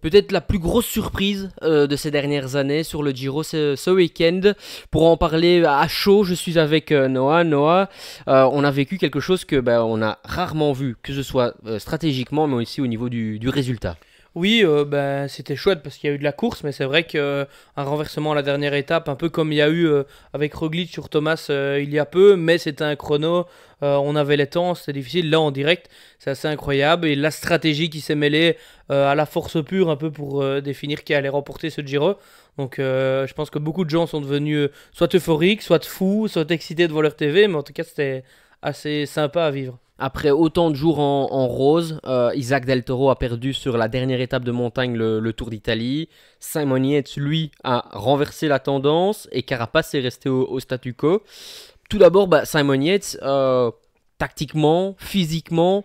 peut-être la plus grosse surprise de ces dernières années sur le Giro ce week-end. Pour en parler à chaud, je suis avec Noah. Noah, on a vécu quelque chose que on a rarement vu, que ce soit stratégiquement, mais aussi au niveau du résultat. Oui, c'était chouette parce qu'il y a eu de la course, mais c'est vrai qu'un renversement à la dernière étape, un peu comme il y a eu avec Roglic sur Thomas il y a peu, mais c'était un chrono, on avait les temps, c'était difficile. Là en direct, c'est assez incroyable et la stratégie qui s'est mêlée à la force pure un peu pour définir qui allait remporter ce Giro. Donc je pense que beaucoup de gens sont devenus soit euphoriques, soit fous, soit excités devant leur TV, mais en tout cas c'était assez sympa à vivre. Après autant de jours en rose, Isaac Del Toro a perdu sur la dernière étape de montagne le Tour d'Italie. Simon Yates, lui, a renversé la tendance et Carapaz est resté au statu quo. Tout d'abord, Simon Yates, tactiquement, physiquement,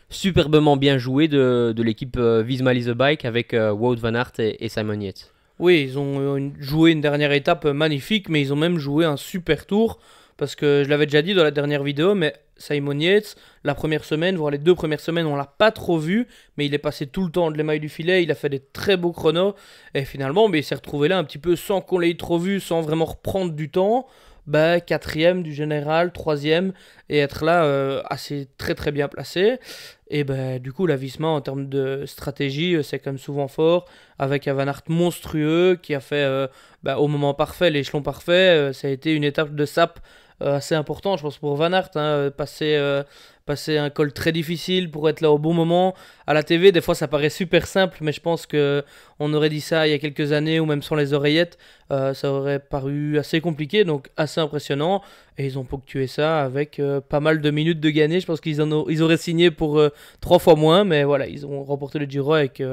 superbement bien joué de l'équipe Visma Lease a Bike avec Wout van Aert et Simon Yates. Oui, ils ont joué une dernière étape magnifique, mais ils ont même joué un super tour. Parce que je l'avais déjà dit dans la dernière vidéo, mais Simon Yates, la première semaine, voire les 2 premières semaines, on l'a pas trop vu, mais il est passé tout le temps de l'émail du filet, il a fait des très beaux chronos, et finalement, il s'est retrouvé là un petit peu sans qu'on l'ait trop vu, sans vraiment reprendre du temps. Quatrième du général, troisième, et être là assez très très bien placé. Et du coup, la Visma en termes de stratégie, c'est comme souvent fort, avec un Van Aert monstrueux qui a fait au moment parfait, l'échelon parfait. Ça a été une étape de sap assez importante, je pense, pour Van Aert. Passer un col très difficile pour être là au bon moment. À la TV, des fois, ça paraît super simple, mais je pense que on aurait dit ça il y a quelques années, ou même sans les oreillettes, ça aurait paru assez compliqué, donc assez impressionnant. Et ils ont ponctué ça avec pas mal de minutes de gagné. Je pense ils auraient signé pour 3 fois moins, mais voilà, ils ont remporté le Giro avec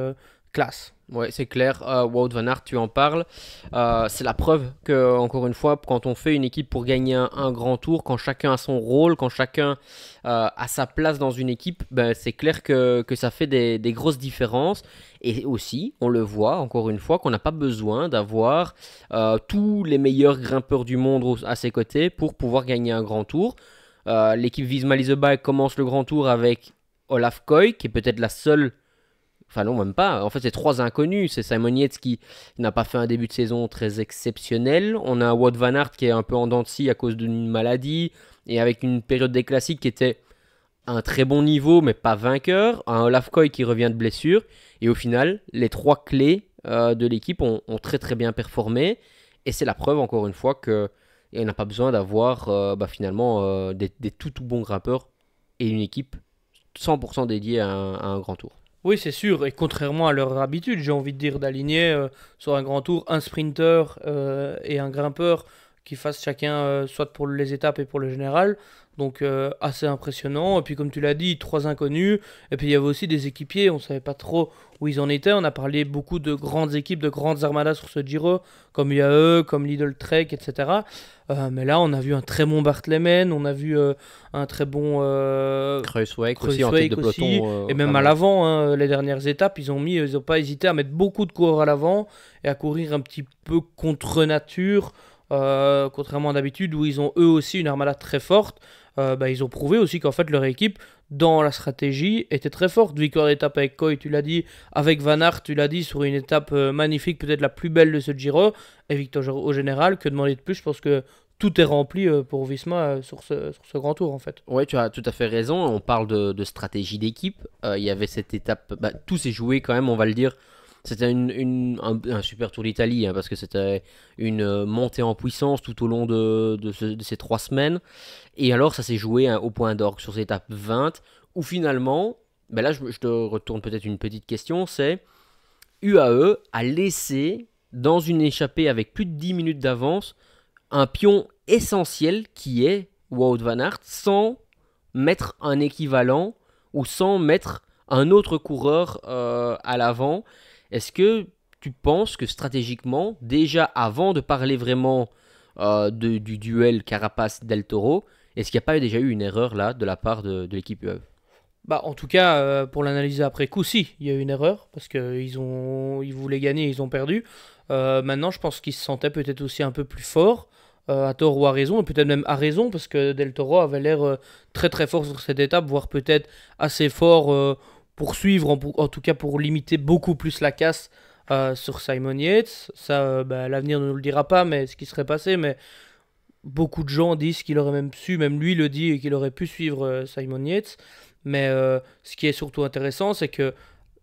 classe. Ouais, c'est clair. Wout van Aert, tu en parles. C'est la preuve que, encore une fois, quand on fait une équipe pour gagner un grand tour, quand chacun a son rôle, quand chacun a sa place dans une équipe, c'est clair que ça fait des grosses différences. Et aussi, on le voit, encore une fois, qu'on n'a pas besoin d'avoir tous les meilleurs grimpeurs du monde à ses côtés pour pouvoir gagner un grand tour. L'équipe Visma Lease a Bike commence le grand tour avec Olaf Koy, qui est peut-être la seule. Enfin non, même pas. En fait, c'est 3 inconnus. C'est Simon Yates qui n'a pas fait un début de saison très exceptionnel. On a un Wout van Aert qui est un peu en dents de scie à cause d'une maladie et avec une période des classiques qui était à un très bon niveau mais pas vainqueur. Un Olaf Koy qui revient de blessure. Et au final, les 3 clés de l'équipe ont très très bien performé. Et c'est la preuve encore une fois qu'on n'a pas besoin d'avoir finalement des tout bons grimpeurs et une équipe 100% dédiée à un grand tour. Oui, c'est sûr, et contrairement à leur habitude, j'ai envie de dire d'aligner sur un grand tour un sprinter et un grimpeur qui fassent chacun soit pour les étapes et pour le général. Donc assez impressionnant. Et puis comme tu l'as dit, 3 inconnus. Et puis il y avait aussi des équipiers, on ne savait pas trop où ils en étaient. On a parlé beaucoup de grandes équipes, de grandes armadas sur ce Giro, comme UAE, comme Lidl Trek, etc. Mais là, on a vu un très bon Bartlemen, on a vu un très bon Kruijswijk aussi en tête de aussi, peloton. et même à l'avant, hein, les dernières étapes, ils ont pas hésité à mettre beaucoup de coureurs à l'avant et à courir un petit peu contre nature, contrairement à d'habitude où ils ont eux aussi une armada très forte. Ils ont prouvé aussi qu'en fait leur équipe dans la stratégie était très forte. Victoire d'étape avec Koy, tu l'as dit, avec Van Aert, tu l'as dit, sur une étape magnifique, peut-être la plus belle de ce Giro, et victoire au général, que demander de plus. Je pense que tout est rempli pour Visma sur ce grand tour en fait. Ouais, tu as tout à fait raison. On parle de stratégie d'équipe. Il y avait cette étape, tout s'est joué quand même, on va le dire. C'était un super Tour d'Italie parce que c'était une montée en puissance tout au long de ces 3 semaines. Et alors, ça s'est joué au point d'orgue sur cette étape 20 où finalement, là, je te retourne peut-être une petite question, c'est UAE a laissé dans une échappée avec plus de 10 minutes d'avance un pion essentiel qui est Wout van Aert sans mettre un équivalent ou sans mettre un autre coureur à l'avant. Est-ce que tu penses que stratégiquement, déjà avant de parler vraiment du duel Carapaz-Del Toro, est-ce qu'il n'y a pas déjà eu une erreur là de la part de l'équipe UAE? En tout cas, pour l'analyser après coup, si, il y a eu une erreur, parce qu'ils voulaient gagner, ils ont perdu. Maintenant, je pense qu'ils se sentaient peut-être aussi un peu plus forts, à tort ou à raison, et peut-être même à raison, parce que Del Toro avait l'air très très fort sur cette étape, voire peut-être assez fort pour suivre, en tout cas pour limiter beaucoup plus la casse sur Simon Yates. Ça, l'avenir ne nous le dira pas, mais ce qui serait passé. Mais beaucoup de gens disent qu'il aurait même su, même lui le dit, qu'il aurait pu suivre Simon Yates. Mais ce qui est surtout intéressant, c'est que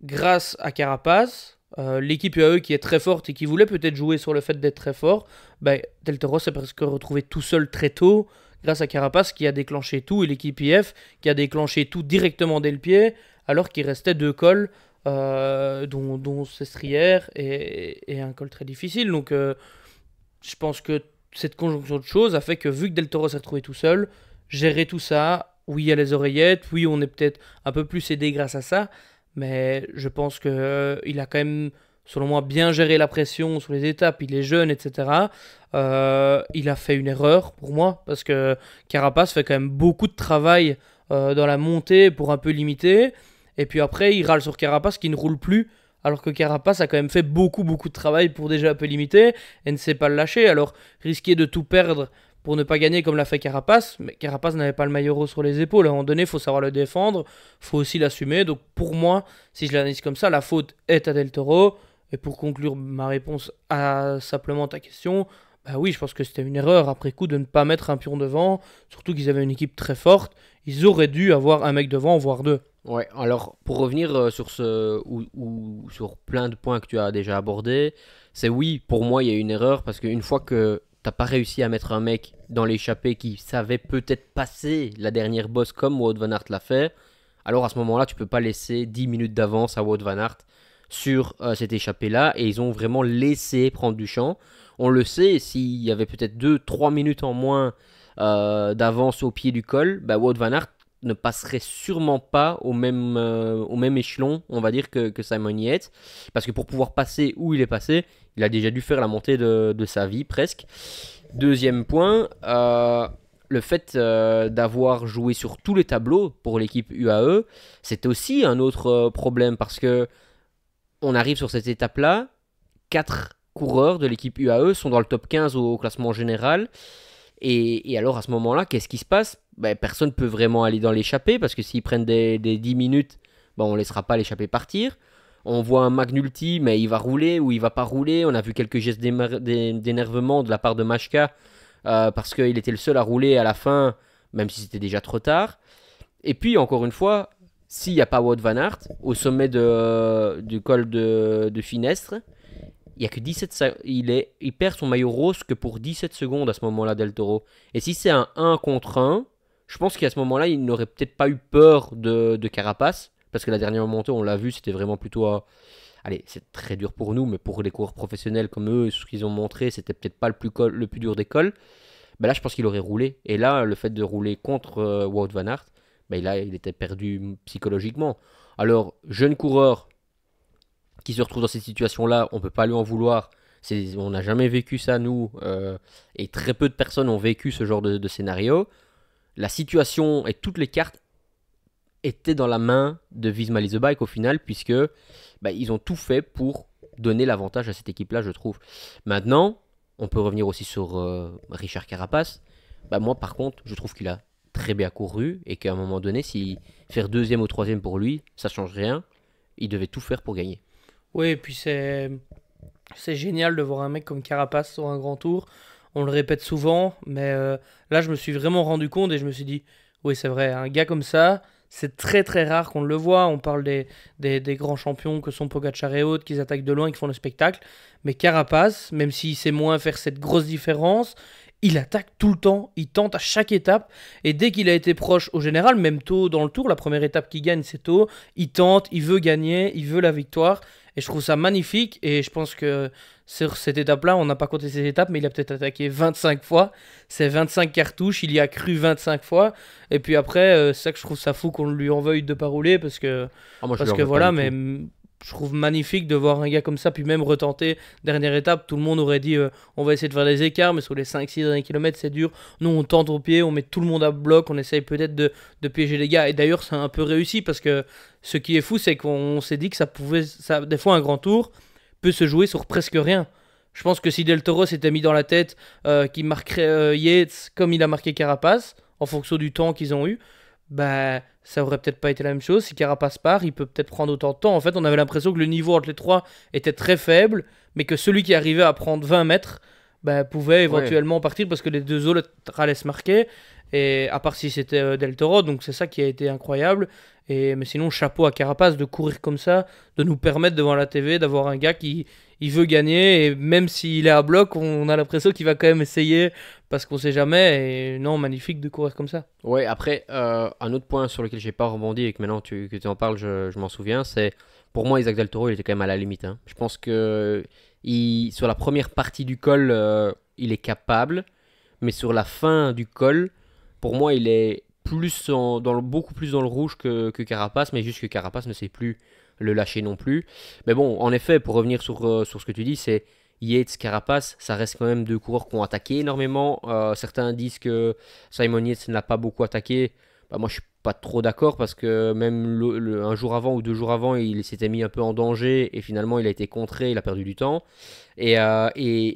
grâce à Carapaz, l'équipe UAE qui est très forte et qui voulait peut-être jouer sur le fait d'être très fort, Del Toro s'est presque retrouvé tout seul très tôt grâce à Carapaz qui a déclenché tout et l'équipe IF qui a déclenché tout directement dès le pied alors qu'il restait 2 cols dont Sestrière et un col très difficile. Donc je pense que cette conjonction de choses a fait que vu que Del Toro s'est retrouvé tout seul, gérer tout ça, oui il y a les oreillettes, oui on est peut-être un peu plus aidé grâce à ça, mais je pense que il a quand même, selon moi, bien géré la pression sur les étapes. Il est jeune, etc. Il a fait une erreur pour moi parce que Carapaz fait quand même beaucoup de travail dans la montée pour un peu limiter. Et puis après, il râle sur Carapaz qui ne roule plus. Alors que Carapaz a quand même fait beaucoup de travail pour déjà un peu limiter et ne sait pas le lâcher. Alors risquer de tout perdre pour ne pas gagner comme l'a fait Carapaz, mais Carapaz n'avait pas le maillot sur les épaules. À un moment donné, il faut savoir le défendre, il faut aussi l'assumer. Donc pour moi, si je l'analyse comme ça, la faute est à Del Toro. Et pour conclure ma réponse à simplement ta question, oui, je pense que c'était une erreur après coup de ne pas mettre un pion devant, surtout qu'ils avaient une équipe très forte. Ils auraient dû avoir un mec devant, voire 2. Ouais, alors pour revenir sur ce ou sur plein de points que tu as déjà abordés, c'est oui, pour moi il y a une erreur parce qu'une fois que t'as pas réussi à mettre un mec dans l'échappée qui savait peut-être passer la dernière bosse comme Wout van Aert l'a fait, alors à ce moment-là tu peux pas laisser 10 minutes d'avance à Wout van Aert sur cette échappée-là et ils ont vraiment laissé prendre du champ. On le sait, s'il y avait peut-être 2-3 minutes en moins d'avance au pied du col, Wout van Aert ne passerait sûrement pas au même échelon, on va dire, que Simon Yates. Parce que pour pouvoir passer où il est passé, il a déjà dû faire la montée de sa vie, presque. Deuxième point, le fait d'avoir joué sur tous les tableaux pour l'équipe UAE, c'est aussi un autre problème. Parce que on arrive sur cette étape-là, 4 coureurs de l'équipe UAE sont dans le top 15 au classement général. Et alors à ce moment-là, qu'est-ce qui se passe? Personne ne peut vraiment aller dans l'échappée parce que s'ils prennent des 10 minutes, on ne laissera pas l'échappée partir. On voit un McNulty, mais il va rouler ou il va pas rouler. On a vu quelques gestes d'énervement de la part de Machka parce qu'il était le seul à rouler à la fin, même si c'était déjà trop tard. Et puis encore une fois, s'il n'y a pas Wout van Aert au sommet du col de Finestre, il y a que 17 il perd son maillot rose que pour 17 secondes à ce moment-là, Del Toro. Et si c'est un 1 contre 1, je pense qu'à ce moment-là, il n'aurait peut-être pas eu peur de Carapace. Parce que la dernière montée, on l'a vu, c'était vraiment plutôt... Allez, c'est très dur pour nous, mais pour les coureurs professionnels comme eux, ce qu'ils ont montré, c'était peut-être pas le plus dur des cols. Là, je pense qu'il aurait roulé. Et là, le fait de rouler contre Wout van Aert, il était perdu psychologiquement. Alors, jeune coureur qui se retrouve dans cette situation-là, on ne peut pas lui en vouloir. On n'a jamais vécu ça, nous, et très peu de personnes ont vécu ce genre de scénario. La situation et toutes les cartes étaient dans la main de Visma Lease the Bike au final, puisque ils ont tout fait pour donner l'avantage à cette équipe-là, je trouve. Maintenant, on peut revenir aussi sur Richard Carapace. Moi, par contre, je trouve qu'il a très bien couru et qu'à un moment donné, si faire deuxième ou troisième pour lui, ça change rien. Il devait tout faire pour gagner. Oui, et puis c'est génial de voir un mec comme Carapace sur un grand tour. On le répète souvent, mais là, je me suis vraiment rendu compte et je me suis dit, oui, c'est vrai, un gars comme ça, c'est très très rare qu'on le voit. On parle des grands champions que sont Pogacar et autres, qui attaquent de loin, qui font le spectacle. Mais Carapace, même s'il sait moins faire cette grosse différence, il attaque tout le temps, il tente à chaque étape. Et dès qu'il a été proche au général, même tôt dans le tour, la première étape qu'il gagne, c'est tôt, il tente, il veut gagner, il veut la victoire. Et je trouve ça magnifique. Et je pense que sur cette étape-là, on n'a pas compté ces étapes, mais il a peut-être attaqué 25 fois. C'est 25 cartouches, il y a cru 25 fois. Et puis après, c'est ça que je trouve ça fou qu'on lui en veuille de pas rouler. Parce que voilà, mais je trouve magnifique de voir un gars comme ça, puis même retenter. Dernière étape, tout le monde aurait dit on va essayer de faire des écarts, mais sur les 5-6 derniers kilomètres, c'est dur. Nous, on tente au pied, on met tout le monde à bloc, on essaye peut-être de piéger les gars. Et d'ailleurs, c'est un peu réussi parce que ce qui est fou, c'est qu'on s'est dit que des fois, un grand tour peut se jouer sur presque rien. Je pense que si Del Toro s'était mis dans la tête qu'il marquerait Yates comme il a marqué Carapace, en fonction du temps qu'ils ont eu, bah, ça aurait peut-être pas été la même chose. Si Carapace part, il peut peut-être prendre autant de temps. En fait, on avait l'impression que le niveau entre les trois était très faible, mais que celui qui arrivait à prendre 20 mètres bah, pouvait Ouais. éventuellement partir parce que les deux autres allaient se marquer. Et à part si c'était Del Toro, donc c'est ça qui a été incroyable. Mais sinon, chapeau à Carapace de courir comme ça, de nous permettre devant la TV d'avoir un gars qui il veut gagner. Et même s'il est à bloc, on a l'impression qu'il va quand même essayer parce qu'on sait jamais. Et non, magnifique de courir comme ça. Ouais, après, un autre point sur lequel j'ai pas rebondi et que maintenant que tu en parles, je m'en souviens, c'est pour moi Isaac Del Toro, il était quand même à la limite, hein. Je pense que sur la première partie du col, il est capable, mais sur la fin du col, pour moi, il est beaucoup plus dans le rouge que Carapace, mais juste que Carapace ne sait plus le lâcher non plus. Mais bon, en effet, pour revenir sur ce que tu dis, c'est Yates, Carapace, ça reste quand même deux coureurs qui ont attaqué énormément. Certains disent que Simon Yates n'a pas beaucoup attaqué. Bah, moi, je suis pas trop d'accord parce que même un jour avant ou 2 jours avant, il s'était mis un peu en danger et finalement, il a été contré, il a perdu du temps. Et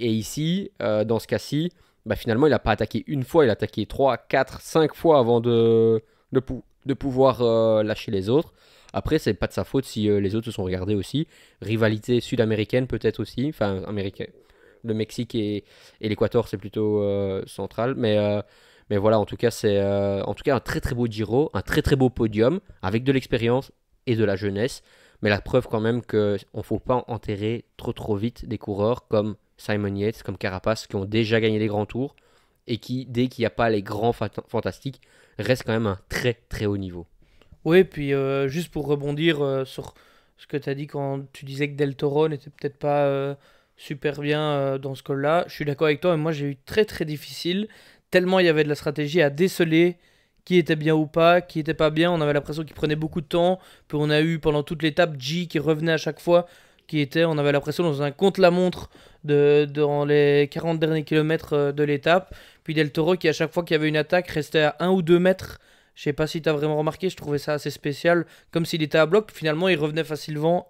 ici, dans ce cas-ci, bah, finalement, il n'a pas attaqué une fois, il a attaqué 3, 4, 5 fois avant de pouvoir lâcher les autres. Après, c'est pas de sa faute si les autres se sont regardés aussi. Rivalité sud-américaine peut-être aussi, enfin américaine. Le Mexique et l'Équateur, c'est plutôt central. Mais voilà, en tout cas, c'est en tout cas un très très beau Giro, un très très beau podium avec de l'expérience et de la jeunesse. Mais la preuve quand même qu'on ne faut pas enterrer trop trop vite des coureurs comme Simon Yates, comme Carapace, qui ont déjà gagné des grands tours et qui, dès qu'il n'y a pas les grands fantastiques, restent quand même un très très haut niveau. Oui, puis juste pour rebondir sur ce que tu as dit quand tu disais que Del Toro n'était peut-être pas super bien dans ce col-là, je suis d'accord avec toi, mais moi j'ai eu très très difficile, tellement il y avait de la stratégie à déceler qui était bien ou pas, qui était pas bien, on avait l'impression qu'il prenait beaucoup de temps, puis on a eu pendant toute l'étape G qui revenait à chaque fois, on avait l'impression dans un contre-la-montre dans les 40 derniers kilomètres de l'étape, puis Del Toro qui à chaque fois qu'il y avait une attaque restait à 1 ou 2 mètres. Je sais pas si tu as vraiment remarqué, je trouvais ça assez spécial, comme s'il était à bloc. Finalement, il revenait facilement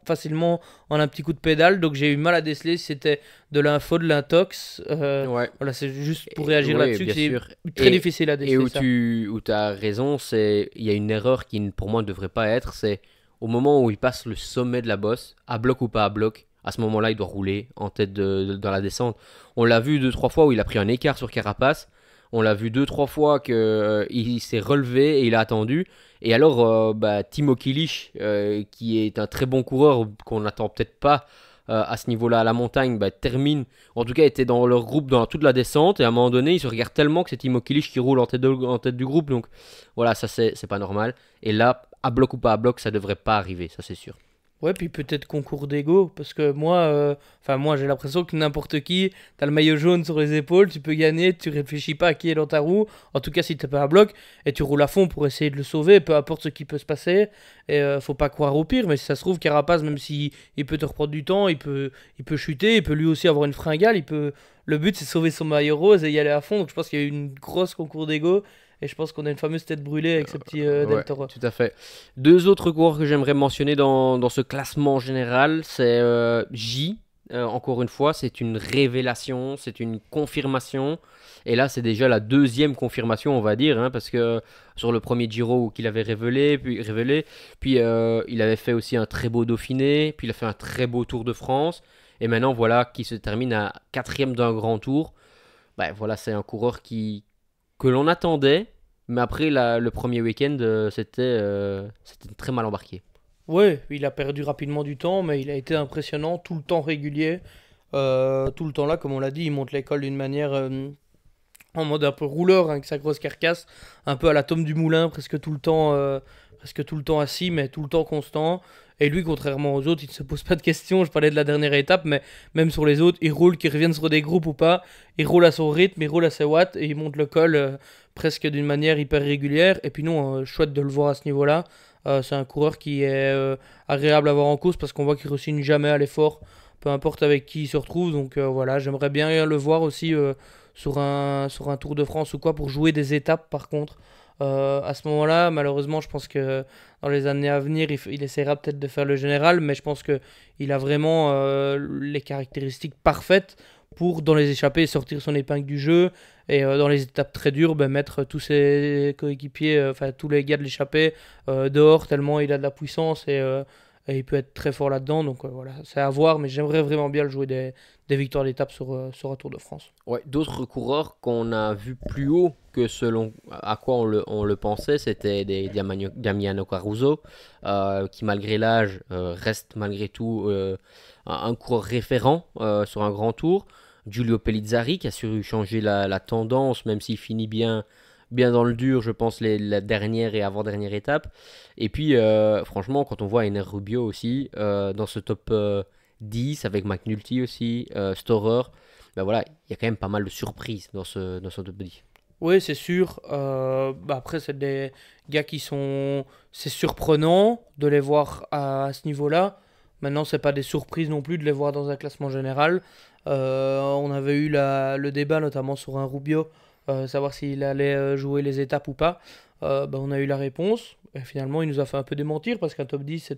en un petit coup de pédale, donc j'ai eu mal à déceler si c'était de l'info, de l'intox. Ouais. Voilà, c'est juste pour réagir Oui, là-dessus que bien c'est sûr. très difficile à Et déceler ça. où tu as raison, il y a une erreur qui pour moi ne devrait pas être, c'est au moment où il passe le sommet de la bosse, à bloc ou pas à bloc, à ce moment-là, il doit rouler en tête dans la descente. On l'a vu 2, 3 fois où il a pris un écart sur Carapace. On l'a vu 2, 3 fois qu'il s'est relevé et il a attendu. Et alors, bah, Timo Kilic, qui est un très bon coureur qu'on n'attend peut-être pas à ce niveau-là à la montagne, bah, termine, en tout cas était dans leur groupe dans toute la descente, et à un moment donné, ils se regardent tellement que c'est Timo Kilic qui roule en tête du groupe, donc voilà, ça c'est pas normal. Et là, à bloc ou pas à bloc, ça devrait pas arriver, ça c'est sûr. Ouais, puis peut-être concours d'ego, parce que moi j'ai l'impression que n'importe qui, t'as le maillot jaune sur les épaules, tu peux gagner, tu réfléchis pas à qui est dans ta roue, en tout cas si t'es pas à bloc, et tu roules à fond pour essayer de le sauver, peu importe ce qui peut se passer, et faut pas croire au pire, mais si ça se trouve, Carapace, même si il peut te reprendre du temps, il peut chuter, il peut lui aussi avoir une fringale, le but c'est de sauver son maillot rose et y aller à fond, donc je pense qu'il y a eu une grosse concours d'ego, et je pense qu'on a une fameuse tête brûlée avec ce petit Del Ouais, Toro. tout à fait. Deux autres coureurs que j'aimerais mentionner dans ce classement général, c'est J. Encore une fois, c'est une révélation, c'est une confirmation. Et là, c'est déjà la deuxième confirmation, on va dire, hein, parce que sur le premier Giro qu'il avait puis il avait fait aussi un très beau Dauphiné, puis il a fait un très beau Tour de France. Et maintenant, voilà, qui se termine à quatrième d'un grand tour. Ben, voilà, c'est un coureur que l'on attendait, mais après le premier week-end, c'était très mal embarqué. Ouais, il a perdu rapidement du temps, mais il a été impressionnant, tout le temps régulier. Tout le temps là, comme on l'a dit, il monte l'école d'une manière en mode un peu rouleur, hein, avec sa grosse carcasse, un peu à la Tom du Moulin, presque tout le temps assis, mais tout le temps constant. Et lui, contrairement aux autres, il ne se pose pas de questions. Je parlais de la dernière étape, mais même sur les autres, il roule, qu'il revienne sur des groupes ou pas, il roule à son rythme, il roule à ses watts et il monte le col presque d'une manière hyper régulière. Et puis non, chouette de le voir à ce niveau-là. C'est un coureur qui est agréable à voir en course parce qu'on voit qu'il ne resigne jamais à l'effort, peu importe avec qui il se retrouve. Donc voilà, j'aimerais bien le voir aussi sur un Tour de France ou quoi pour jouer des étapes par contre. À ce moment-là, malheureusement, je pense que dans les années à venir, il essaiera peut-être de faire le général, mais je pense qu'il a vraiment les caractéristiques parfaites pour, dans les échappées, sortir son épingle du jeu. Et dans les étapes très dures, mettre tous ses coéquipiers, enfin tous les gars de l'échappée, dehors, tellement il a de la puissance et il peut être très fort là-dedans. Donc voilà, c'est à voir, mais j'aimerais vraiment bien le jouer des victoires d'étape sur un Tour de France. Ouais, d'autres coureurs qu'on a vus plus haut que selon à quoi on le pensait, c'était des Damiano Caruso, qui malgré l'âge reste malgré tout un coureur référent sur un grand tour. Giulio Pellizzari qui a su changer la tendance, même s'il finit bien dans le dur, je pense, la dernière et avant-dernière étape. Et puis, franchement, quand on voit Ener Rubio aussi, dans ce top 10, avec McNulty aussi, Storer, ben voilà, il y a quand même pas mal de surprises dans ce top 10. Oui, c'est sûr. Après, c'est des gars qui sont. C'est surprenant de les voir à ce niveau-là. Maintenant, c'est pas des surprises non plus de les voir dans un classement général. On avait eu le débat notamment sur un Rubio, savoir s'il allait jouer les étapes ou pas. On a eu la réponse. Et finalement, il nous a fait un peu démentir parce qu'un top 10, c'est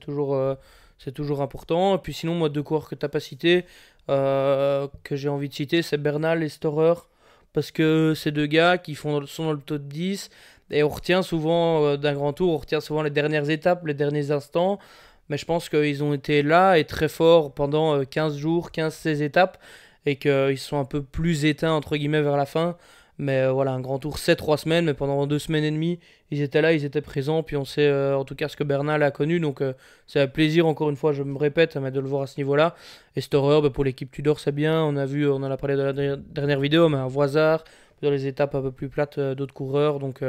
toujours important. Et puis sinon, moi, deux coureurs que tu n'as pas cités, que j'ai envie de citer, c'est Bernal et Storer. Parce que ces deux gars qui sont dans le top 10, et on retient souvent d'un grand tour, on retient souvent les dernières étapes, les derniers instants. Mais je pense qu'ils ont été là et très forts pendant 15 jours, 15-16 étapes, et qu'ils sont un peu plus éteints, entre guillemets, vers la fin. Mais voilà, un grand tour, c'est 3 semaines, mais pendant 2 semaines et demie, ils étaient là, ils étaient présents, puis on sait en tout cas ce que Bernal a connu. Donc c'est un plaisir, encore une fois, je me répète, mais de le voir à ce niveau-là. Et Storer, pour l'équipe Tudor, c'est bien. On en a parlé dans la dernière vidéo, mais un Voisard, dans les étapes un peu plus plates d'autres coureurs. Donc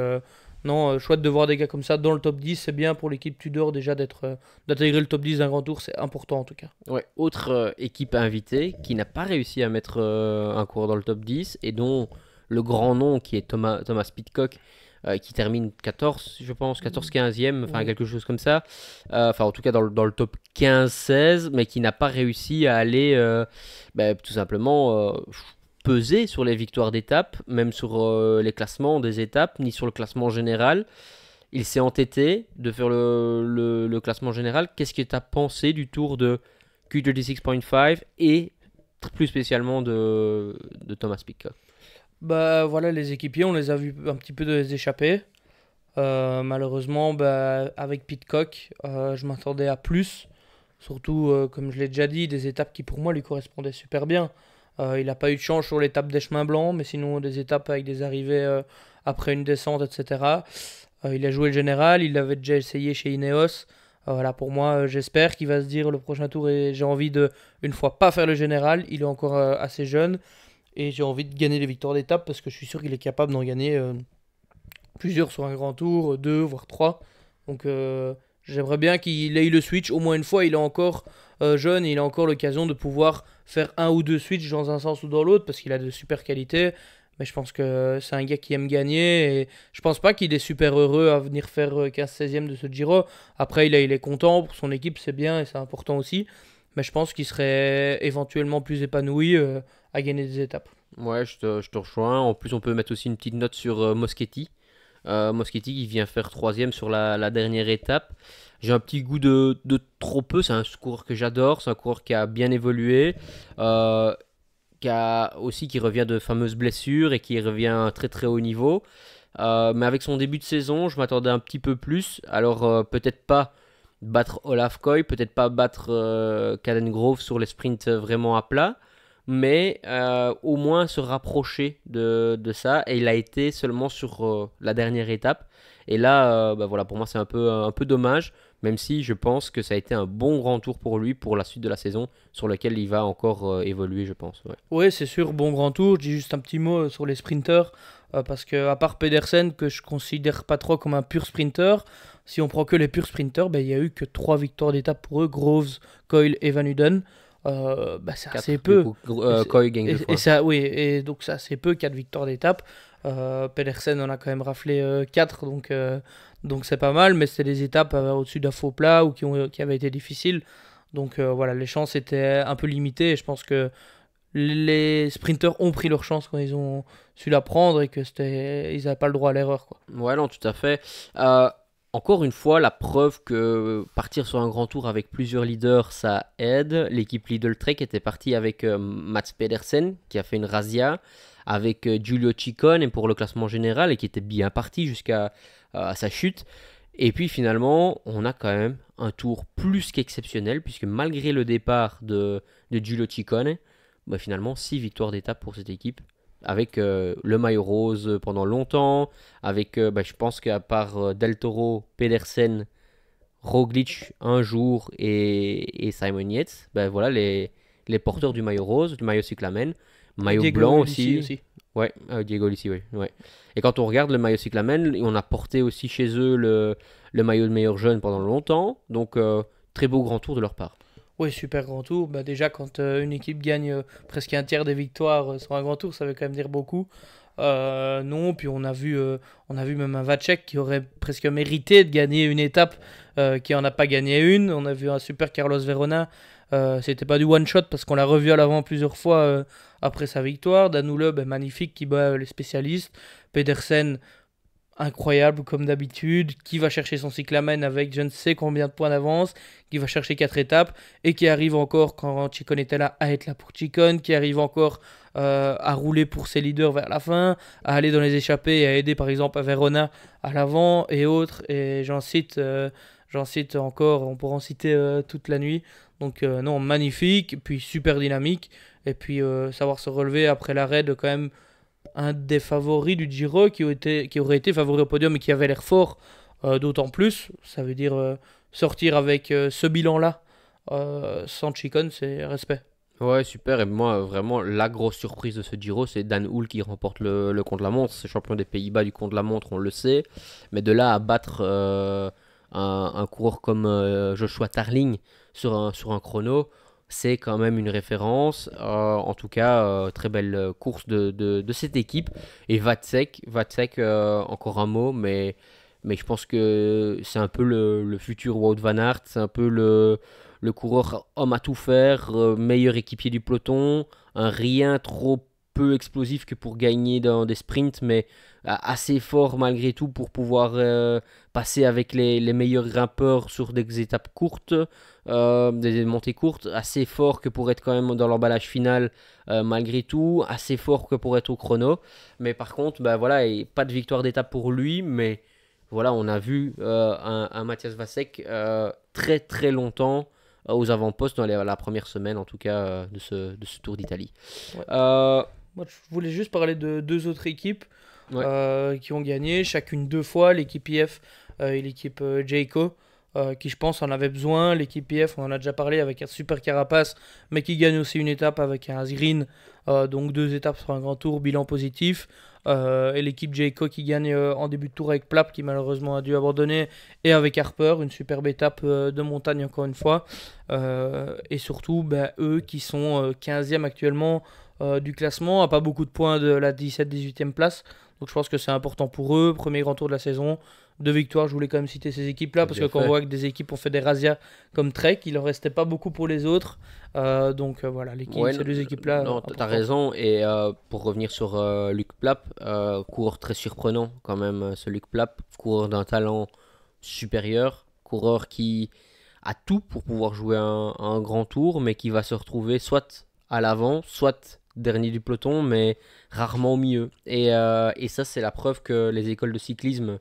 non, chouette de voir des gars comme ça dans le top 10, c'est bien pour l'équipe Tudor déjà d'intégrer le top 10 d'un grand tour, c'est important en tout cas. Ouais, autre équipe invitée qui n'a pas réussi à mettre un coureur dans le top 10 et dont le grand nom qui est Thomas Pidcock, qui termine 14, je pense, 14-15e, enfin Oui. quelque chose comme ça. Enfin, en tout cas dans le top 15-16, mais qui n'a pas réussi à aller tout simplement peser sur les victoires d'étape, même sur les classements des étapes, ni sur le classement général. Il s'est entêté de faire le classement général. Qu'est-ce que tu as pensé du tour de Q36.5 et plus spécialement de Thomas Pidcock? Voilà, les équipiers, on les a vus un petit peu de les échapper. Malheureusement, avec Pidcock, je m'attendais à plus. Surtout, comme je l'ai déjà dit, des étapes qui pour moi lui correspondaient super bien. Il n'a pas eu de chance sur l'étape des chemins blancs, mais sinon des étapes avec des arrivées après une descente, etc. Il a joué le général, il l'avait déjà essayé chez Ineos. Voilà, pour moi, j'espère qu'il va se dire le prochain tour et j'ai envie de, une fois, pas faire le général. Il est encore assez jeune et j'ai envie de gagner les victoires d'étape parce que je suis sûr qu'il est capable d'en gagner plusieurs sur un grand tour, deux, voire trois. Donc j'aimerais bien qu'il ait eu le switch au moins une fois. Il est encore jeune et il a encore l'occasion de pouvoir faire un ou deux switches dans un sens ou dans l'autre parce qu'il a de super qualités. Mais je pense que c'est un gars qui aime gagner et je pense pas qu'il est super heureux à venir faire 15-16e de ce Giro. Après, il est content pour son équipe, c'est bien et c'est important aussi. Mais je pense qu'il serait éventuellement plus épanoui à gagner des étapes. Ouais, je te rejoins. En plus, on peut mettre aussi une petite note sur Moschetti. Moschetti qui vient faire troisième sur la dernière étape. J'ai un petit goût de trop peu. C'est un coureur que j'adore. C'est un coureur qui a bien évolué. euh, qui revient de fameuses blessures et qui revient à un très très haut niveau. Mais avec son début de saison, je m'attendais un petit peu plus. Alors peut-être pas battre Olaf Koy, peut-être pas battre Caden Grove sur les sprints vraiment à plat, mais au moins se rapprocher de ça. Et il a été seulement sur la dernière étape. Et là, voilà, pour moi c'est un peu dommage, même si je pense que ça a été un bon grand tour pour lui pour la suite de la saison, sur lequel il va encore évoluer, je pense. Ouais. Oui, c'est sûr, bon grand tour. Je dis juste un petit mot sur les sprinters, parce que à part Pedersen, que je considère pas trop comme un pur sprinter, si on prend que les purs sprinters, il y a eu que 3 victoires d'étape pour eux, Groves, Coyle et Van Uden. C'est 4, assez du peu. coup. Et, c'est- Koy gagne deux fois. oui, et donc c'est assez peu, 4 victoires d'étape. Pedersen en a quand même raflé 4, donc c'est pas mal, mais c'était des étapes au-dessus d'un faux plat ou qui avaient été difficiles. Donc voilà, les chances étaient un peu limitées et je pense que les sprinters ont pris leur chance quand ils ont su la prendre et que ils n'avaient pas le droit à l'erreur, quoi. Ouais, non, tout à fait. Euh, encore une fois, la preuve que partir sur un grand tour avec plusieurs leaders, ça aide. L'équipe Lidl Trek était partie avec Mats Pedersen, qui a fait une razzia, avec Giulio Ciccone pour le classement général, et qui était bien parti jusqu'à sa chute. Et puis finalement, on a quand même un tour plus qu'exceptionnel, puisque malgré le départ de Giulio Ciccone, bah, finalement 6 victoires d'étape pour cette équipe, avec le maillot rose pendant longtemps, avec, bah, je pense qu'à part Del Toro, Pedersen, Roglic un jour et Simon Yates, bah, voilà les porteurs du maillot rose, du maillot cyclamen, maillot Diego blanc Ulissi aussi. Ouais, Diego Ulissi, ouais, ouais. Et quand on regarde le maillot cyclamen, on a porté aussi chez eux le maillot de meilleur jeune pendant longtemps, donc très beau grand tour de leur part. Oui, super grand tour. Bah, déjà, quand une équipe gagne presque un tiers des victoires sur un grand tour, ça veut quand même dire beaucoup. Non, puis on a vu même un Vacek qui aurait presque mérité de gagner une étape, qui en a pas gagné une. On a vu un super Carlos Verona. C'était pas du one shot parce qu'on l'a revu à l'avant plusieurs fois après sa victoire. Danoulo, bah, magnifique, qui bat les spécialistes. Pedersen, incroyable comme d'habitude, qui va chercher son cyclamen avec je ne sais combien de points d'avance, qui va chercher 4 étapes et qui arrive encore, quand Chicone était là, à être là pour Chicone, qui arrive encore à rouler pour ses leaders vers la fin, à aller dans les échappées et à aider par exemple à Verona à l'avant et autres, et j'en cite encore, on pourra en citer toute la nuit. Donc non, magnifique, puis super dynamique, et puis savoir se relever après l'arrêt de quand même un des favoris du Giro qui aurait été favori au podium et qui avait l'air fort, d'autant plus. Ça veut dire sortir avec ce bilan-là sans Chicone, c'est respect. Ouais, super. Et moi, vraiment, la grosse surprise de ce Giro, c'est Dan Hulk qui remporte le contre-la-montre. C'est champion des Pays-Bas du contre-la-montre, on le sait. Mais de là à battre un coureur comme Joshua Tarling sur un chrono, c'est quand même une référence. En tout cas, très belle course de cette équipe. Et Vatsek, encore un mot, mais je pense que c'est un peu le futur Wout van Aert. C'est un peu le coureur homme à tout faire, meilleur équipier du peloton, un rien trop peu explosif que pour gagner dans des sprints, mais assez fort malgré tout pour pouvoir passer avec les meilleurs grimpeurs sur des étapes courtes, des montées courtes, assez fort que pour être quand même dans l'emballage final malgré tout, assez fort que pour être au chrono. Mais par contre, bah, voilà, et pas de victoire d'étape pour lui, mais voilà, on a vu un Matthias Vasek très très longtemps aux avant-postes dans la première semaine en tout cas de ce Tour d'Italie. Ouais. Euh, Moi, je voulais juste parler de deux autres équipes ouais. qui ont gagné, chacune 2 fois, l'équipe IF et l'équipe Jayco, qui je pense en avait besoin. L'équipe IF, on en a déjà parlé avec un super Carapace, mais qui gagne aussi une étape avec un Asgreen, donc 2 étapes sur un grand tour, bilan positif. Et l'équipe Jayco qui gagne en début de tour avec Plap, qui malheureusement a dû abandonner, et avec Harper, une superbe étape de montagne encore une fois. Et surtout, ben, eux qui sont 15e actuellement du classement, à pas beaucoup de points de la 17-18e place. Donc je pense que c'est important pour eux. Premier grand tour de la saison, 2 victoires. Je voulais quand même citer ces équipes-là parce que Bien quand on fait. voit que des équipes ont fait des razzias comme Trek, il en restait pas beaucoup pour les autres. Donc voilà, Ouais, ces 2 équipes-là. non, t'as importantes. raison. Et pour revenir sur Luc Plap, coureur très surprenant quand même, ce Luc Plap, coureur d'un talent supérieur, coureur qui a tout pour pouvoir jouer un grand tour, mais qui va se retrouver soit à l'avant, soit dernier du peloton, mais rarement au milieu. Et ça, c'est la preuve que les écoles de cyclisme,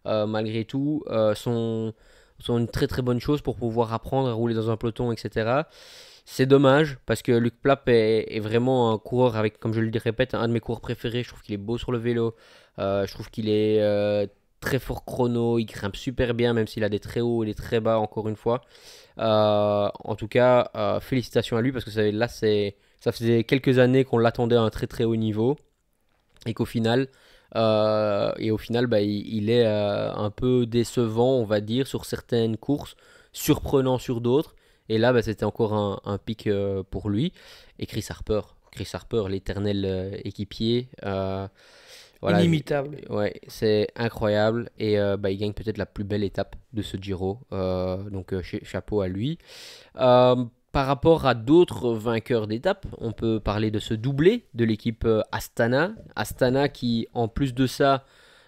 malgré tout, sont une très très bonne chose pour pouvoir apprendre à rouler dans un peloton, etc. C'est dommage parce que Luc Plap est vraiment un coureur avec, comme je le répète, un de mes coureurs préférés. Je trouve qu'il est beau sur le vélo. Je trouve qu'il est très fort chrono. Il grimpe super bien, même s'il a des très hauts et des très bas, encore une fois. En tout cas, félicitations à lui parce que ça faisait quelques années qu'on l'attendait à un très très haut niveau et au final bah, il est un peu décevant, on va dire, sur certaines courses, surprenant sur d'autres. Et là, bah, c'était encore un pic pour lui. Et Chris Harper, l'éternel équipier. Voilà, Inimitable. ouais, c'est incroyable. Et bah, il gagne peut-être la plus belle étape de ce Giro. Donc chapeau à lui. Par rapport à d'autres vainqueurs d'étape, on peut parler de ce doublé de l'équipe Astana. Astana qui, en plus de ça,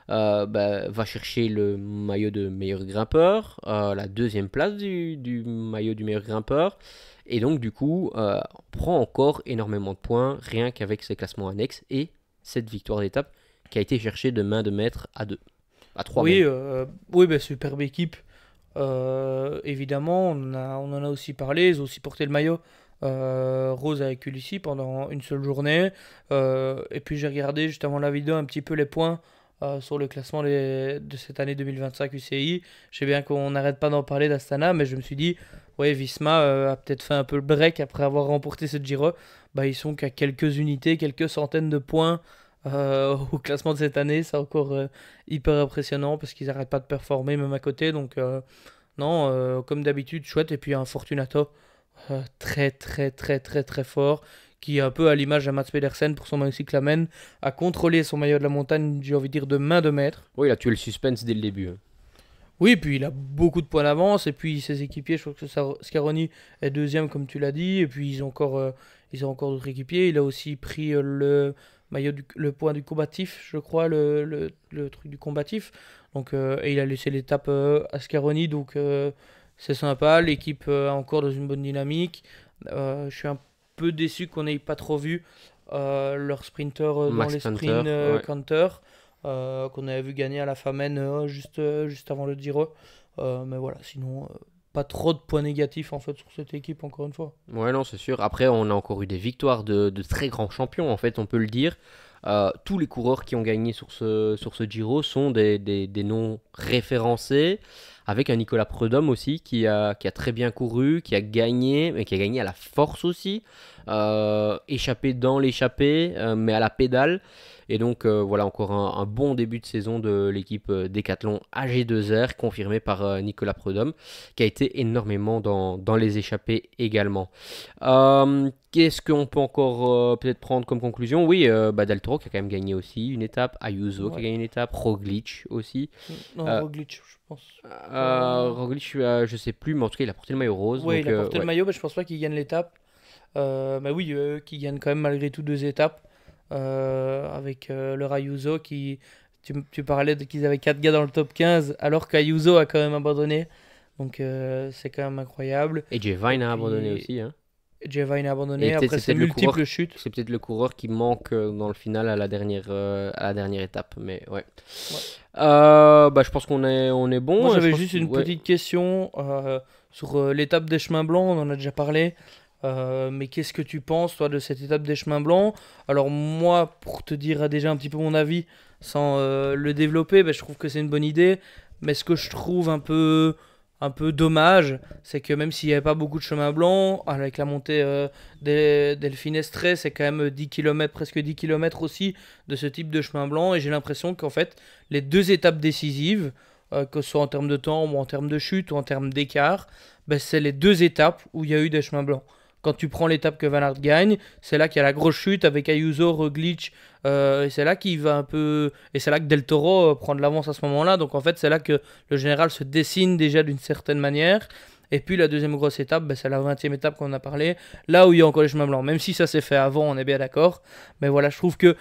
va chercher le maillot de meilleur grimpeur, la deuxième place du maillot du meilleur grimpeur. Et donc, du coup, prend encore énormément de points rien qu'avec ses classements annexes et cette victoire d'étape qui a été cherchée de main de maître à 2, à 3 Oui, même. oui, superbe équipe. Évidemment, on en a aussi parlé. Ils ont aussi porté le maillot rose avec Ulissi pendant une seule journée. Et puis j'ai regardé juste avant la vidéo un petit peu les points sur le classement de cette année 2025 UCI. Je sais bien qu'on n'arrête pas d'en parler d'Astana, mais je me suis dit, ouais, Visma a peut-être fait un peu le break après avoir remporté ce Giro. Bah, ils sont qu'à quelques unités, quelques centaines de points au classement de cette année. C'est encore hyper impressionnant parce qu'ils n'arrêtent pas de performer même à côté. Donc, non, comme d'habitude, chouette. Et puis un Fortunato très, très, très, très, très fort qui, un peu à l'image de Mats Pedersen pour son maillot cyclamen, a contrôlé son maillot de la montagne, j'ai envie de dire, de main de maître. Oui, il a tué le suspense dès le début. Oui, puis il a beaucoup de points d'avance. Et puis ses équipiers, je crois que Scaroni est deuxième, comme tu l'as dit. Et puis ils ont encore d'autres équipiers. Il a aussi pris le le point du combatif, je crois, le truc du combatif. Donc, et il a laissé l'étape à Scaroni. Donc, c'est sympa. L'équipe est encore dans une bonne dynamique. Je suis un peu déçu qu'on n'ait pas trop vu leur sprinter dans Max les Kanter, sprints ouais. Canter qu'on avait vu gagner à la Famen juste avant le Giro. Mais voilà, sinon, pas trop de points négatifs en fait sur cette équipe, encore une fois. Ouais, non, c'est sûr. Après, on a encore eu des victoires de très grands champions, en fait, on peut le dire. Tous les coureurs qui ont gagné sur ce Giro sont des noms référencés, avec un Nicolas Prudhomme aussi qui a très bien couru, qui a gagné, mais qui a gagné à la force aussi, échappé dans l'échappée, mais à la pédale. Et donc voilà encore un bon début de saison de l'équipe Decathlon AG2R, confirmé par Nicolas Prudhomme, qui a été énormément dans les échappées également. Qu'est-ce qu'on peut encore peut-être prendre comme conclusion? Oui, Del Toro qui a quand même gagné aussi une étape, Ayuso qui a Ouais. gagné une étape, Roglic aussi. Non, Euh, Roglic, je pense. Pas... Roglic, je sais plus, mais en tout cas il a porté le maillot rose. Ouais, Donc il a porté le ouais. maillot, mais je pense pas qu'il gagne l'étape. Mais oui, qui gagne quand même malgré tout deux étapes. Avec le Ayuso qui. Tu parlais qu'ils avaient 4 gars dans le top 15, alors qu'Ayuso a quand même abandonné. Donc c'est quand même incroyable. Et Jay Et Vine a abandonné puis aussi. Hein. Jevine a Et abandonné. peut-être Après, c'est c'est peut-être le multiples coureur, chutes. c'est peut-être le coureur qui manque dans le final à la dernière étape. Mais ouais. Ouais. Je pense qu'on est Moi, bon. Je j'avais pense juste que, une ouais. petite question sur l'étape des chemins blancs. On en a déjà parlé. Mais qu'est-ce que tu penses, toi, de cette étape des chemins blancs? Alors, moi, pour te dire déjà un petit peu mon avis, sans le développer, je trouve que c'est une bonne idée. Mais ce que je trouve un peu dommage, c'est que même s'il n'y avait pas beaucoup de chemins blancs, avec la montée del Finestre, c'est quand même 10 km, presque 10 km aussi de ce type de chemin blanc. Et j'ai l'impression qu'en fait, les deux étapes décisives, que ce soit en termes de temps ou en termes de chute ou en termes d'écart, c'est les deux étapes où il y a eu des chemins blancs. Quand tu prends l'étape que Van Aert gagne, c'est là qu'il y a la grosse chute avec Ayuso, Roglic, et c'est là qu'il va un peu, et c'est là que Del Toro prend de l'avance à ce moment-là. Donc en fait, c'est là que le général se dessine déjà d'une certaine manière. Et puis la deuxième grosse étape, c'est la 20e étape qu'on a parlé, là où il y a encore les chemins blancs. Même si ça s'est fait avant, on est bien d'accord. Mais voilà, je trouve que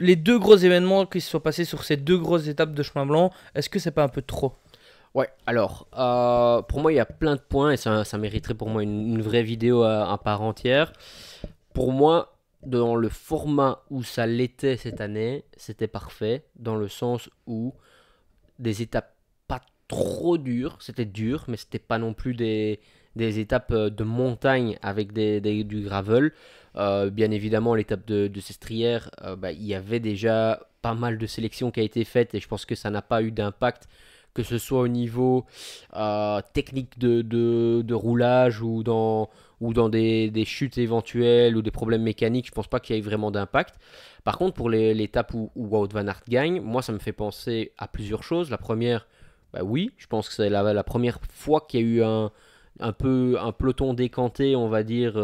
les deux gros événements qui se sont passés sur ces deux grosses étapes de chemin blanc, est-ce que c'est pas un peu trop? Ouais, alors, pour moi, il y a plein de points et ça mériterait pour moi une vraie vidéo à part entière. Pour moi, dans le format où ça l'était cette année, c'était parfait, dans le sens où des étapes pas trop dures, c'était dur, mais c'était pas non plus des étapes de montagne avec du gravel. Bien évidemment, l'étape de Sestrières, il y avait déjà pas mal de sélections qui a été faite et je pense que ça n'a pas eu d'impact, que ce soit au niveau technique de roulage ou dans des chutes éventuelles ou des problèmes mécaniques. Je pense pas qu'il y ait vraiment d'impact. Par contre, pour l'étape où Wout van Aert gagne, moi ça me fait penser à plusieurs choses. La première, oui, je pense que c'est la première fois qu'il y a eu un peu un peloton décanté, on va dire,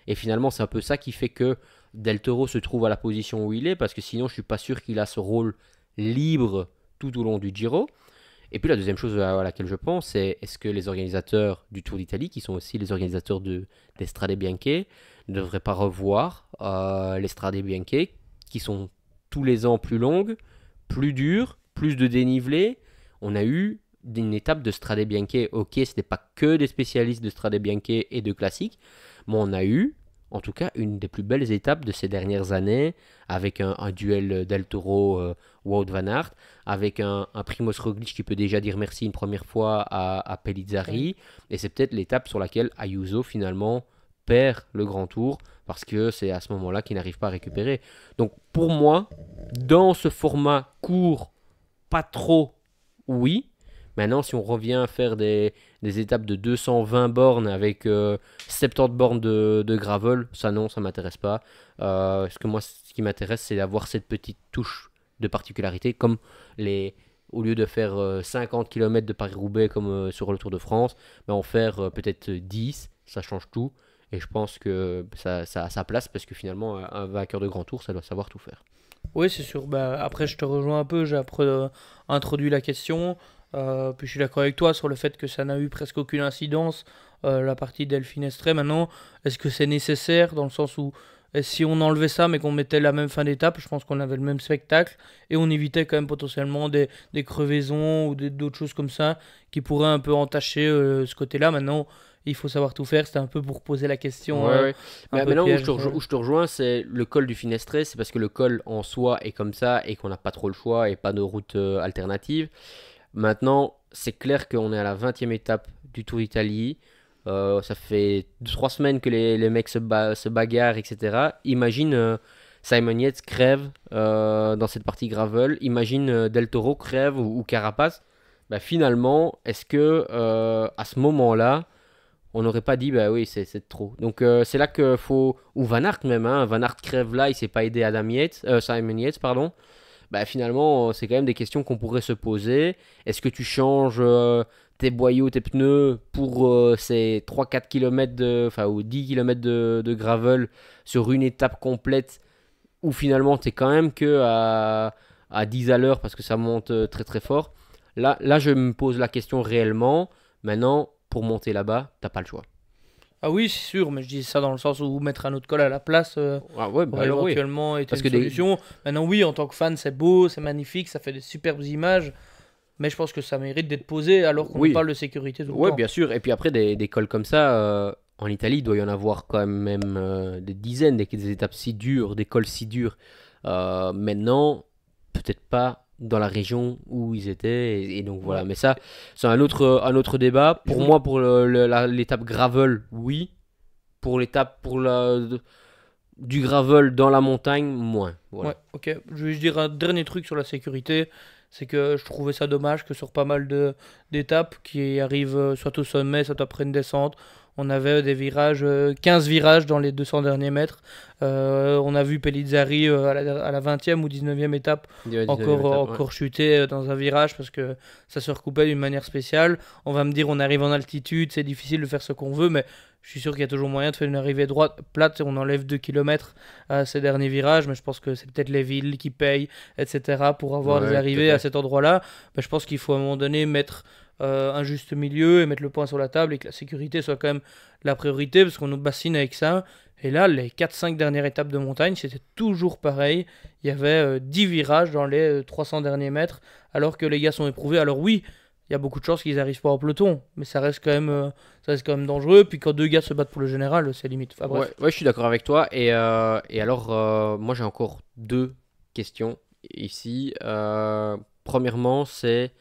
et finalement c'est un peu ça qui fait que Del Toro se trouve à la position où il est, parce que sinon je suis pas sûr qu'il a ce rôle libre tout au long du Giro. Et puis la deuxième chose à laquelle je pense, c'est est-ce que les organisateurs du Tour d'Italie, qui sont aussi les organisateurs des Strade Bianche, ne devraient pas revoir les Strade Bianche, qui sont tous les ans plus longues, plus dur, plus de dénivelé. On a eu une étape de Strade Bianche. Ok, ce n'est pas que des spécialistes de Strade Bianche et de classique, mais on a eu, en tout cas, une des plus belles étapes de ces dernières années, avec un duel Del Toro Wout van Aert, avec un Primoz Roglic qui peut déjà dire merci une première fois à Pellizzari, et c'est peut-être l'étape sur laquelle Ayuso finalement perd le grand tour, parce que c'est à ce moment-là qu'il n'arrive pas à récupérer. Donc pour moi, dans ce format court, pas trop, oui. Maintenant, si on revient à faire des étapes de 220 bornes avec 70 bornes de gravel, ça non, ça m'intéresse pas. Parce que moi, ce qui m'intéresse, c'est d'avoir cette petite touche de particularité, comme au lieu de faire 50 km de Paris-Roubaix comme sur le Tour de France, ben, en faire peut-être 10, ça change tout. Et je pense que ça a sa place parce que finalement, un vainqueur de grand tour, ça doit savoir tout faire. Oui, c'est sûr. Bah, après, je te rejoins un peu. J'ai après introduit la question. Puis je suis d'accord avec toi sur le fait que ça n'a eu presque aucune incidence, la partie d'Elfinestre. Maintenant, est-ce que c'est nécessaire dans le sens où si on enlevait ça mais qu'on mettait la même fin d'étape, je pense qu'on avait le même spectacle et on évitait quand même potentiellement des crevaisons ou d'autres choses comme ça qui pourraient un peu entacher ce côté-là. Maintenant, il faut savoir tout faire. C'était un peu pour poser la question Ouais, ouais. un Mais peu maintenant, piège. où je te rejoins, c'est le col du Finestré. C'est parce que le col en soi est comme ça et qu'on n'a pas trop le choix et pas de route alternative. Maintenant, c'est clair qu'on est à la 20e étape du Tour d'Italie. Ça fait 3 semaines que les mecs se bagarrent, etc. Imagine Simon Yates crève dans cette partie gravel. Imagine Del Toro crève ou Carapaz. Bah, finalement, est-ce que à ce moment-là, on n'aurait pas dit, bah oui, c'est trop. Donc c'est là que faut. Ou Van Aert même, hein. Van Aert crève là, il s'est pas aidé Simon Yates, pardon. Bah finalement, c'est quand même des questions qu'on pourrait se poser. Est-ce que tu changes tes boyaux, tes pneus pour ces 3-4 km ou 10 km de gravel sur une étape complète où finalement tu es quand même que à 10 à l'heure parce que ça monte très très fort. Là, je me pose la question réellement. Maintenant, pour monter là-bas, t'as pas le choix. Ah oui, c'est sûr, mais je dis ça dans le sens où mettre un autre col à la place Ah ouais, bah aurait alors oui. éventuellement été Parce une que solution. Maintenant, oui, en tant que fan, c'est beau, c'est magnifique, ça fait des superbes images, mais je pense que ça mérite d'être posé alors qu'on nous Oui, parle de sécurité tout le ouais, temps. bien sûr. Et puis après, des cols comme ça, en Italie, il doit y en avoir quand même des dizaines, des étapes si dures, des cols si durs. Maintenant, peut-être pas dans la région où ils étaient. Et donc voilà. Ouais. Mais ça, c'est un autre débat. Je Pour voulais- moi, pour l'étape gravel, oui. Pour l'étape du gravel dans la montagne, moins. Voilà. Ouais, ok. Je vais juste dire un dernier truc sur la sécurité. C'est que je trouvais ça dommage que sur pas mal d'étapes qui arrivent soit au sommet, soit après une descente, on avait des virages, 15 virages dans les 200 derniers mètres. On a vu Pellizzari à la 20e ou 19e étape Ouais, 19e encore, étape, ouais. encore chuter dans un virage parce que ça se recoupait d'une manière spéciale. On va me dire on arrive en altitude, c'est difficile de faire ce qu'on veut, mais je suis sûr qu'il y a toujours moyen de faire une arrivée droite, plate, et on enlève 2 km à ces derniers virages, mais je pense que c'est peut-être les villes qui payent, etc. pour avoir Ouais, des tout à arrivées fait. à cet endroit-là. Ben, je pense qu'il faut à un moment donné mettre un juste milieu et mettre le point sur la table et que la sécurité soit quand même la priorité parce qu'on nous bassine avec ça. Et là, les 4-5 dernières étapes de montagne, c'était toujours pareil. Il y avait 10 virages dans les 300 derniers mètres alors que les gars sont éprouvés. Alors oui, il y a beaucoup de chances qu'ils n'arrivent pas en peloton, mais ça reste quand même dangereux. Puis quand deux gars se battent pour le général, c'est limite. Enfin, bref. Ouais, je suis d'accord avec toi. Et alors, moi j'ai encore deux questions ici. Premièrement, c'est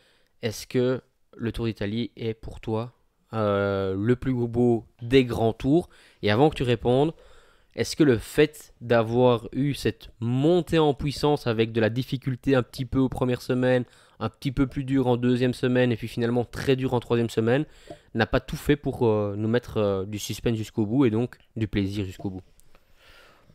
est-ce que le Tour d'Italie est pour toi le plus beau des grands tours? Et avant que tu répondes, est-ce que le fait d'avoir eu cette montée en puissance avec de la difficulté un petit peu aux premières semaines, un petit peu plus dur en deuxième semaine et puis finalement très dur en troisième semaine, n'a pas tout fait pour nous mettre du suspense jusqu'au bout et donc du plaisir jusqu'au bout?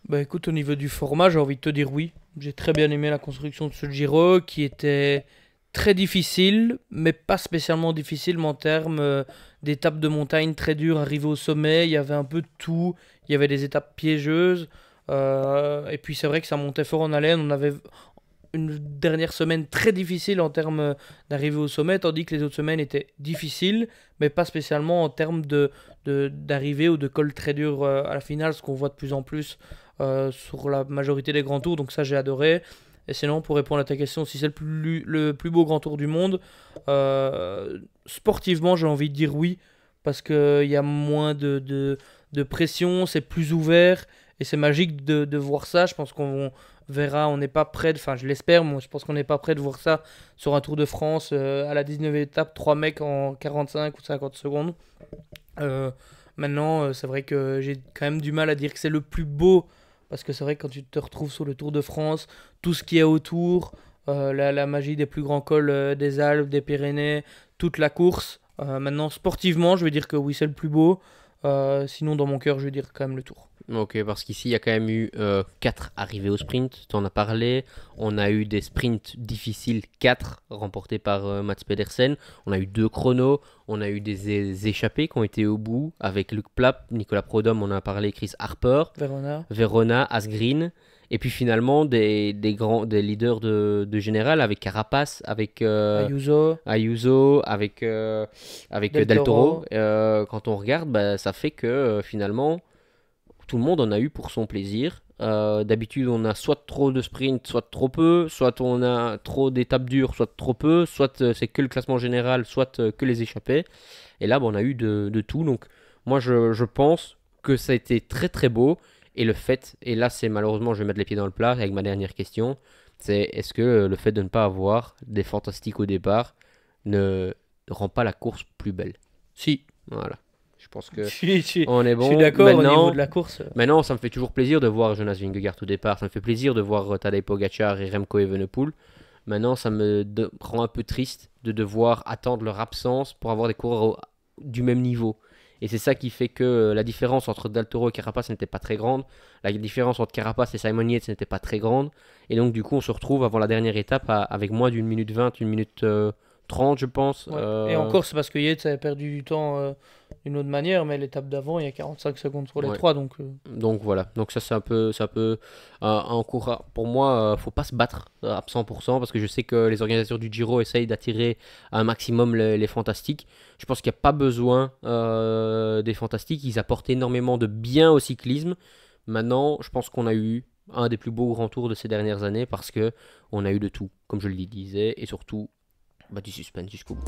Bah écoute, au niveau du format, j'ai envie de te dire oui. J'ai très bien aimé la construction de ce Giro qui était très difficile, mais pas spécialement difficile mais en termes d'étapes de montagne très dures, arriver au sommet, il y avait un peu de tout, il y avait des étapes piégeuses, et puis c'est vrai que ça montait fort en haleine, on avait une dernière semaine très difficile en termes d'arriver au sommet, tandis que les autres semaines étaient difficiles, mais pas spécialement en termes d'arrivée ou de col très dur à la finale, ce qu'on voit de plus en plus sur la majorité des grands tours, donc ça j'ai adoré. Et sinon, pour répondre à ta question, si c'est le plus beau grand tour du monde, sportivement, j'ai envie de dire oui, parce qu'il y a moins de pression, c'est plus ouvert, et c'est magique de voir ça. Je pense qu'on verra, on n'est pas prêt, enfin je l'espère, moi je pense qu'on n'est pas prêt de voir ça sur un Tour de France à la 19e étape, 3 mecs en 45 ou 50 secondes. Maintenant, c'est vrai que j'ai quand même du mal à dire que c'est le plus beau, parce que c'est vrai que quand tu te retrouves sur le Tour de France, tout ce qu'il y a autour, la magie des plus grands cols des Alpes, des Pyrénées, toute la course. Maintenant, sportivement, je vais dire que oui, c'est le plus beau. Sinon, dans mon cœur, je vais dire quand même le Tour. Ok, parce qu'ici, il y a quand même eu 4 arrivées au sprint, tu en as parlé. On a eu des sprints difficiles, 4 remportés par Mats Pedersen. On a eu 2 chronos, on a eu des échappées qui ont été au bout avec Luc Plapp, Nicolas Prodhomme, on en a parlé, Chris Harper, Verona, Asgreen. Et puis finalement, des leaders de général avec Carapace, avec Ayuso, avec Del Toro. Quand on regarde, bah, ça fait que finalement tout le monde en a eu pour son plaisir. D'habitude, on a soit trop de sprints, soit trop peu, soit on a trop d'étapes dures, soit trop peu, soit c'est que le classement général, soit que les échappées. Et là, on a eu de tout. Donc, moi, je pense que ça a été très très beau. Et le fait, et là, c'est malheureusement, je vais mettre les pieds dans le plat avec ma dernière question, c'est est-ce que le fait de ne pas avoir des fantastiques au départ ne rend pas la course plus belle? Si. Voilà. Je pense que on est bon. Je suis d'accord maintenant, au niveau de la course. Maintenant, ça me fait toujours plaisir de voir Jonas Vingegaard au départ. Ça me fait plaisir de voir Tadej Pogacar et Remco Evenepoel. Maintenant, ça me rend un peu triste de devoir attendre leur absence pour avoir des coureurs du même niveau. Et c'est ça qui fait que la différence entre Del Toro et Carapace n'était pas très grande. La différence entre Carapace et Simon Yates n'était pas très grande. Et donc, du coup, on se retrouve avant la dernière étape avec moins d'une minute 20, une minute 30, je pense. Ouais. Et encore, c'est parce que Yates avait perdu du temps d'une autre manière, mais l'étape d'avant, il y a 45 secondes sur les trois. Donc voilà. Donc ça, c'est un peu un cours. Pour moi, faut pas se battre à 100%, parce que je sais que les organisateurs du Giro essayent d'attirer un maximum les fantastiques. Je pense qu'il n'y a pas besoin des fantastiques. Ils apportent énormément de bien au cyclisme. Maintenant, je pense qu'on a eu un des plus beaux grands tours de ces dernières années, parce que on a eu de tout, comme je le disais, et surtout du suspense jusqu'au bout.